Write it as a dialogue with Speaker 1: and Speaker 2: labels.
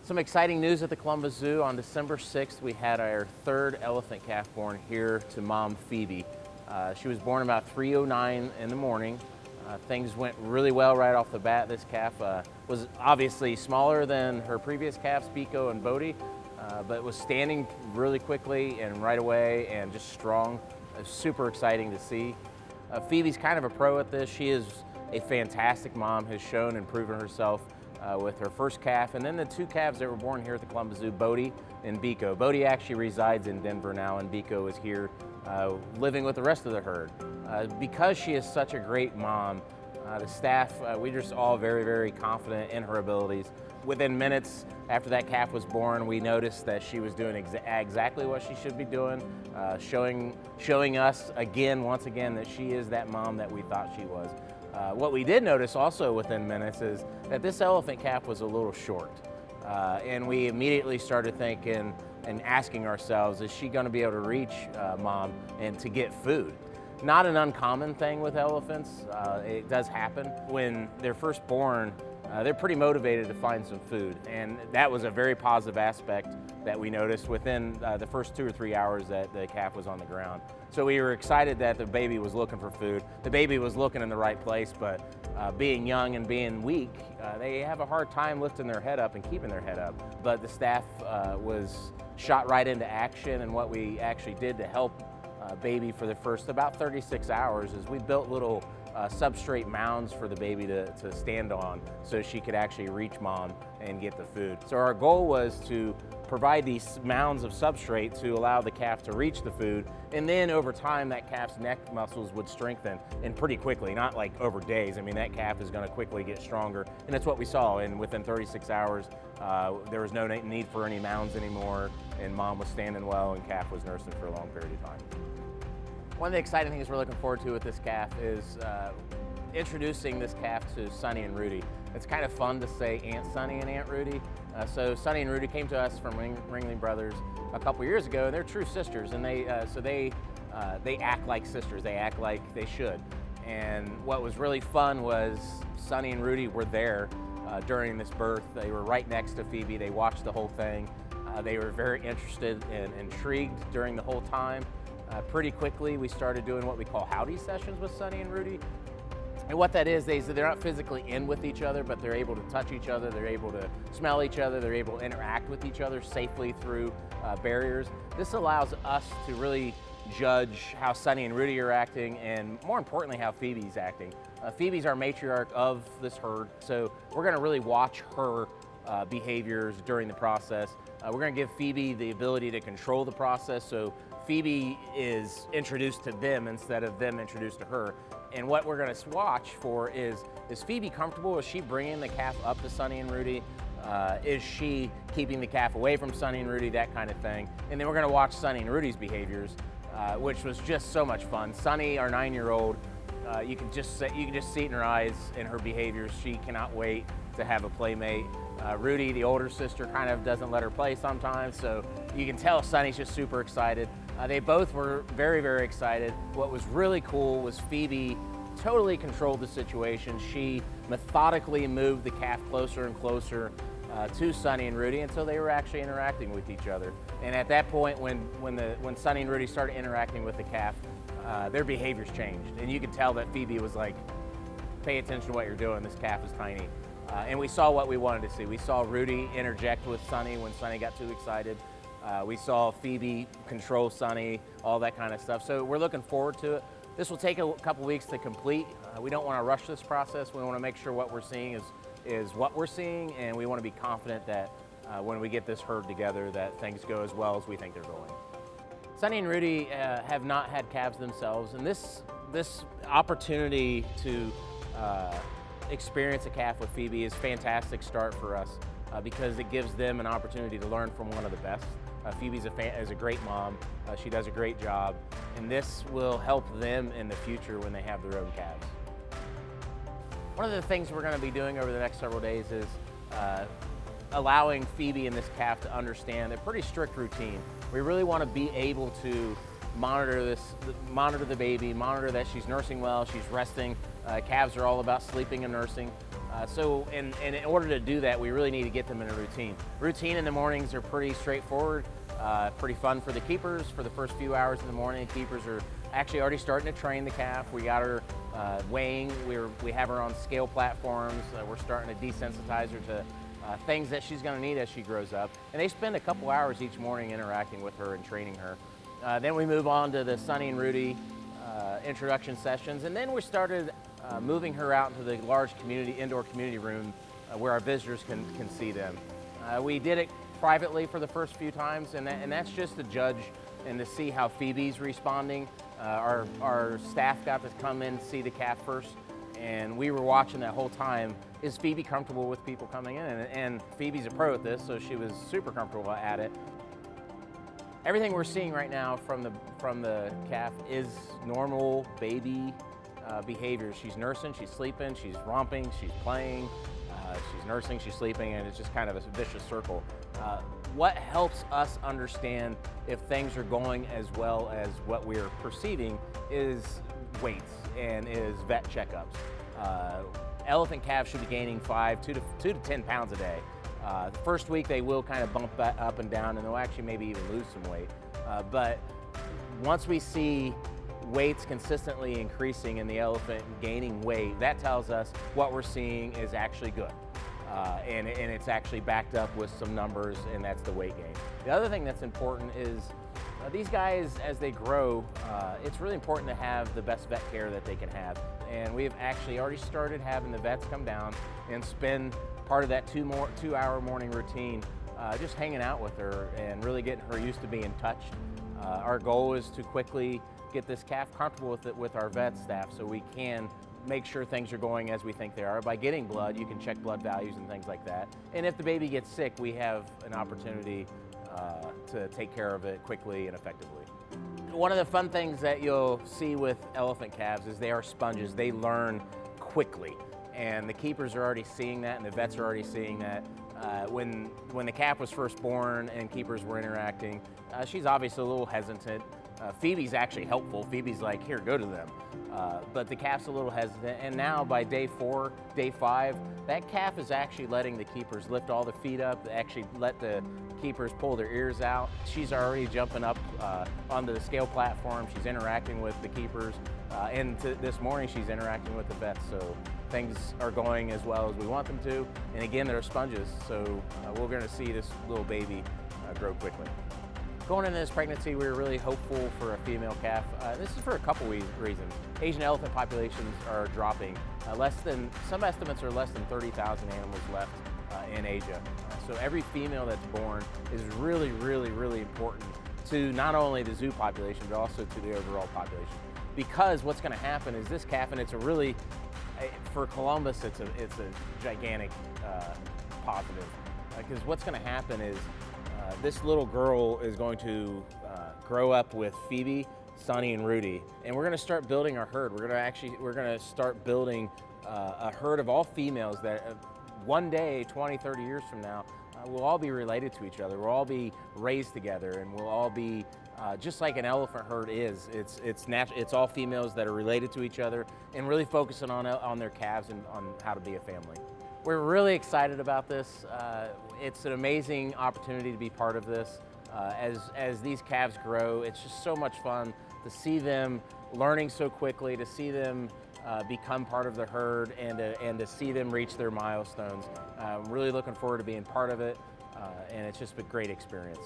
Speaker 1: Some exciting news at the Columbus Zoo. On December 6th, we had our third elephant calf born here to mom Phoebe. She was born about 3:09 in the morning. Things went really well right off the bat. This calf was obviously smaller than her previous calves, Biko and Bodhi, but was standing really quickly and right away and just strong. It was super exciting to see. Phoebe's kind of a pro at this. She is a fantastic mom, has shown and proven herself with her first calf, and then the two calves that were born here at the Columbus Zoo, Bodhi and Biko. Bodhi actually resides in Denver now, and Biko is here living with the rest of the herd. Because she is such a great mom, the staff, we're just all very, very confident in her abilities. Within minutes after that calf was born, we noticed that she was doing exactly what she should be doing, showing us once again, that she is that mom that we thought she was. What we did notice also within minutes is that this elephant calf was a little short. And we immediately started thinking and asking ourselves, is she going to be able to reach mom and to get food? Not an uncommon thing with elephants. It does happen. When they're first born, they're pretty motivated to find some food. And that was a very positive aspect that we noticed within the first 2 or 3 hours that the calf was on the ground. So we were excited that the baby was looking for food. The baby was looking in the right place, but being young and being weak, they have a hard time lifting their head up and keeping their head up. But the staff was shot right into action, and what we actually did to help baby for the first about 36 hours is we built little substrate mounds for the baby to stand on so she could actually reach mom and get the food. So our goal was to provide these mounds of substrate to allow the calf to reach the food, and then over time that calf's neck muscles would strengthen, and pretty quickly, not like over days. I mean, that calf is going to quickly get stronger, and that's what we saw. And within 36 hours, there was no need for any mounds anymore, and mom was standing well and calf was nursing for a long period of time. One of the exciting things we're looking forward to with this calf is introducing this calf to Sonny and Rudy. It's kind of fun to say Aunt Sonny and Aunt Rudy. So Sonny and Rudy came to us from Ringling Brothers a couple years ago, and they're true sisters, and they act like sisters. They act like they should. And what was really fun was Sonny and Rudy were there during this birth. They were right next to Phoebe. They watched the whole thing. They were very interested and intrigued during the whole time. Pretty quickly, we started doing what we call howdy sessions with Sonny and Rudy. And what that is, they're not physically in with each other, but they're able to touch each other, they're able to smell each other, they're able to interact with each other safely through barriers. This allows us to really judge how Sonny and Rudy are acting, and more importantly, how Phoebe's acting. Phoebe's our matriarch of this herd, so we're gonna really watch her behaviors during the process. We're gonna give Phoebe the ability to control the process, so Phoebe is introduced to them instead of them introduced to her. And what we're gonna watch for is Phoebe comfortable? Is she bringing the calf up to Sonny and Rudy? Is she keeping the calf away from Sonny and Rudy? That kind of thing. And then we're gonna watch Sonny and Rudy's behaviors, which was just so much fun. Sonny, our 9-year-old, you can just see it in her eyes and her behaviors. She cannot wait to have a playmate. Rudy, the older sister, kind of doesn't let her play sometimes, so you can tell Sonny's just super excited. They both were very, very excited. What was really cool was Phoebe totally controlled the situation. She methodically moved the calf closer and closer to Sonny and Rudy until they were actually interacting with each other. And at that point, when Sonny and Rudy started interacting with the calf, their behaviors changed. And you could tell that Phoebe was like, pay attention to what you're doing, this calf is tiny. And we saw what we wanted to see. We saw Rudy interject with Sonny when Sonny got too excited. We saw Phoebe control Sonny, all that kind of stuff. So we're looking forward to it. This will take a couple weeks to complete. We don't want to rush this process. We want to make sure what we're seeing is what we're seeing, and we want to be confident that when we get this herd together that things go as well as we think they're going. Sonny and Rudy have not had calves themselves, and this opportunity to experience a calf with Phoebe is a fantastic start for us because it gives them an opportunity to learn from one of the best. Phoebe's is a great mom. She does a great job, and this will help them in the future when they have their own calves. One of the things we're going to be doing over the next several days is allowing Phoebe and this calf to understand a pretty strict routine. We really want to be able to monitor the baby, monitor that she's nursing well, she's resting. Calves are all about sleeping and nursing. So in order to do that, we really need to get them in a routine. Routine in the mornings are pretty straightforward, pretty fun for the keepers. For the first few hours in the morning, keepers are actually already starting to train the calf. We got her weighing, we have her on scale platforms. We're starting to desensitize her to things that she's gonna need as she grows up. And they spend a couple hours each morning interacting with her and training her. Then we move on to the Sunny and Rudy introduction sessions, and then we started moving her out into the large indoor community room where our visitors can see them. We did it privately for the first few times, and that's just to judge and to see how Phoebe's responding. Our staff got to come in and see the calf first, and we were watching that whole time. Is Phoebe comfortable with people coming in? And Phoebe's a pro at this, so she was super comfortable at it. Everything we're seeing right now from the calf is normal baby behavior. She's nursing, she's sleeping, she's romping, she's playing, she's nursing, she's sleeping, and it's just kind of a vicious circle. What helps us understand if things are going as well as what we're perceiving is weights and is vet checkups. Elephant calves should be gaining 2 to 10 pounds a day. The first week they will kind of bump up and down, and they'll actually maybe even lose some weight. But once we see weights consistently increasing in the elephant gaining weight, that tells us what we're seeing is actually good. And it's actually backed up with some numbers, and that's the weight gain. The other thing that's important is these guys, as they grow, it's really important to have the best vet care that they can have. And we've actually already started having the vets come down and spend part of that 2-hour morning routine just hanging out with her and really getting her used to being touched. Our goal is to quickly get this calf comfortable with our vet staff so we can make sure things are going as we think they are. By getting blood, you can check blood values and things like that. And if the baby gets sick, we have an opportunity to take care of it quickly and effectively. One of the fun things that you'll see with elephant calves is they are sponges. They learn quickly. And the keepers are already seeing that, and the vets are already seeing that. When the calf was first born and keepers were interacting, she's obviously a little hesitant. Phoebe's actually helpful. Phoebe's like, here, go to them. But the calf's a little hesitant, and now by day 4, day 5, that calf is actually letting the keepers lift all the feet up, actually let the keepers pull their ears out. She's already jumping up onto the scale platform. She's interacting with the keepers, and this morning she's interacting with the vets. So things are going as well as we want them to. And again, they're sponges, so we're gonna see this little baby grow quickly. Going into this pregnancy, we were really hopeful for a female calf. This is for a couple reasons. Asian elephant populations are dropping. Some estimates are less than 30,000 animals left in Asia. So every female that's born is really, really, really important to not only the zoo population, but also to the overall population. Because what's gonna happen is this calf, and it's a really, for Columbus, it's a gigantic positive. Because what's gonna happen is this little girl is going to grow up with Phoebe, Sunny, and Rudy, and we're going to start building our herd. We're going to start building a herd of all females that one day, 20, 30 years from now, will all be related to each other. We'll all be raised together, and we'll all be just like an elephant herd is. It's all females that are related to each other and really focusing on their calves and on how to be a family. We're really excited about this. It's an amazing opportunity to be part of this. As these calves grow, it's just so much fun to see them learning so quickly, to see them become part of the herd, and to see them reach their milestones. I'm really looking forward to being part of it, and it's just a great experience.